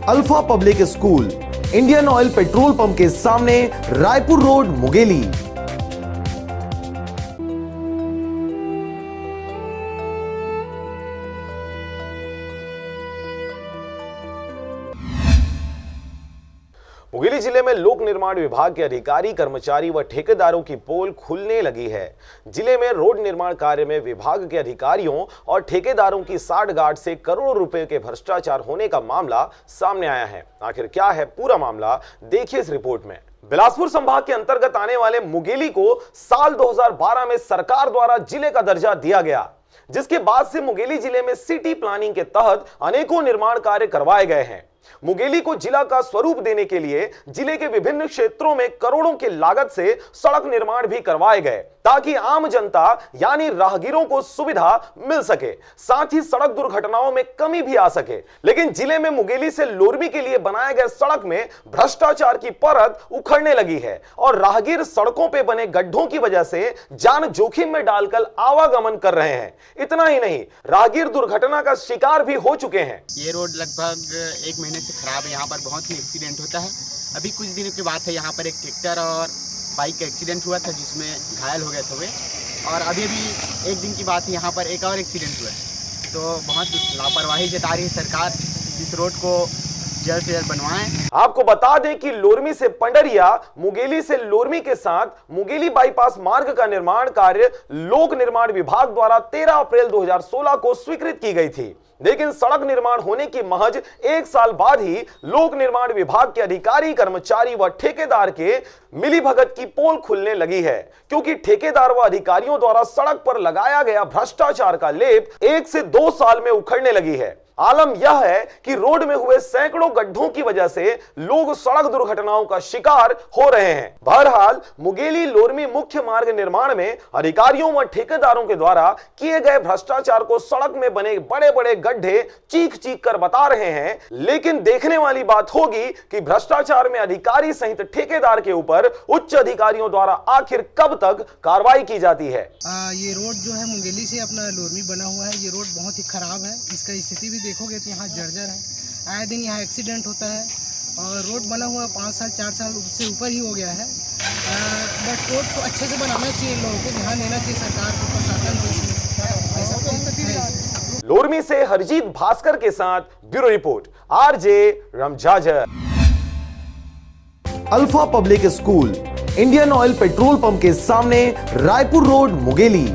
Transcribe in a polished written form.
Alpha public school, Indian oil petrol pump के सामने, Raipur road, Mungeli. Mungeli जिले में लोक निर्माण विभाग के अधिकारी, कर्मचारी व ठेकेदारों की पोल खुलने लगी है। जिले में रोड निर्माण कार्य में विभाग के अधिकारियों और ठेकेदारों की साठगांठ से करोड़ों रुपए के भ्रष्टाचार होने का मामला सामने आया है। आखिर क्या है पूरा मामला, देखिए इस रिपोर्ट में। बिलासपुर संभाग के अंतर्गत आने वाले मुंगेली को साल 2012 में सरकार द्वारा जिले का दर्जा दिया गया, जिसके बाद से मुंगेली जिले में सिटी प्लानिंग के तहत अनेकों निर्माण कार्य करवाए गए हैं। मुंगेली को जिला का स्वरूप देने के लिए जिले के विभिन्न क्षेत्रों में करोड़ों की लागत से सड़क निर्माण भी करवाए गए, ताकि आम जनता यानी राहगीरों को सुविधा मिल सके, साथ ही सड़क दुर्घटनाओं में कमी भी आ सके। लेकिन जिले में मुंगेली से लोरमी के लिए बनाए गए सड़क में भ्रष्टाचार की परत उखड़ने लगी है और राहगीर सड़कों पे बने गड्ढों की वजह से जान जोखिम में डालकर आवागमन कर रहे हैं। इतना ही नहीं, राहगीर दुर्घटना का शिकार भी हो चुके हैं। ये रोड लगभग एक महीने से खराब है। यहाँ पर बहुत ही एक्सीडेंट होता है। अभी कुछ दिनों की बात है, यहाँ पर एक ट्रैक्टर और बाइक का एक्सीडेंट हुआ था, जिसमें घायल हो गए थे वे। और अभी एक दिन की बात है, यहाँ पर एक और एक्सीडेंट हुआ है। तो बहुत लापरवाही जता रही है सरकार, इस रोड को जल्द से जल्द बनवाएं। आपको बता दें कि लोरमी से पंडरिया, मुंगेली से लोरमी के साथ मुंगेली बाईपास मार्ग का निर्माण कार्य लोक निर्माण विभाग द्वारा 13 अप्रैल 2016 को स्वीकृत की गई थी। लेकिन सड़क निर्माण होने की महज एक साल बाद ही लोक निर्माण विभाग के अधिकारी, कर्मचारी व ठेकेदार के मिलीभगत की पोल खुलने लगी है, क्योंकि ठेकेदार व अधिकारियों द्वारा सड़क पर लगाया गया भ्रष्टाचार का लेप 1 से 2 साल में उखड़ने लगी है। आलम यह है कि रोड में हुए सैकड़ों गड्ढों की वजह से लोग सड़क दुर्घटनाओं का शिकार हो रहे हैं। बहरहाल मुंगेली लोरमी मुख्य मार्ग निर्माण में अधिकारियों व ठेकेदारों के द्वारा किए गए भ्रष्टाचार को सड़क में बने बड़े बड़े गड्ढे चीख चीख कर बता रहे हैं। लेकिन देखने वाली बात होगी कि भ्रष्टाचार में अधिकारी सहित ठेकेदार के ऊपर उच्च अधिकारियों द्वारा आखिर कब तक कार्रवाई की जाती है। ये रोड जो है मुंगेली से अपना लोरमी बना हुआ है, ये रोड बहुत ही खराब है। इसका स्थिति भी देखोगे तो यहाँ जर्जर है। आए दिन यहाँ एक्सीडेंट होता है और रोड बना हुआ 5 साल 4 साल से ऊपर ही हो गया है। बट रोड को अच्छे से बनाना चाहिए, लोगों को ध्यान देना चाहिए, सरकार को, प्रशासन को। लोरमी से हरजीत भास्कर के साथ ब्यूरो रिपोर्ट, आरजे रमजाजर। Alpha public school, Indian oil petrol pump के सामने, रायपुर रोड, मुंगेली।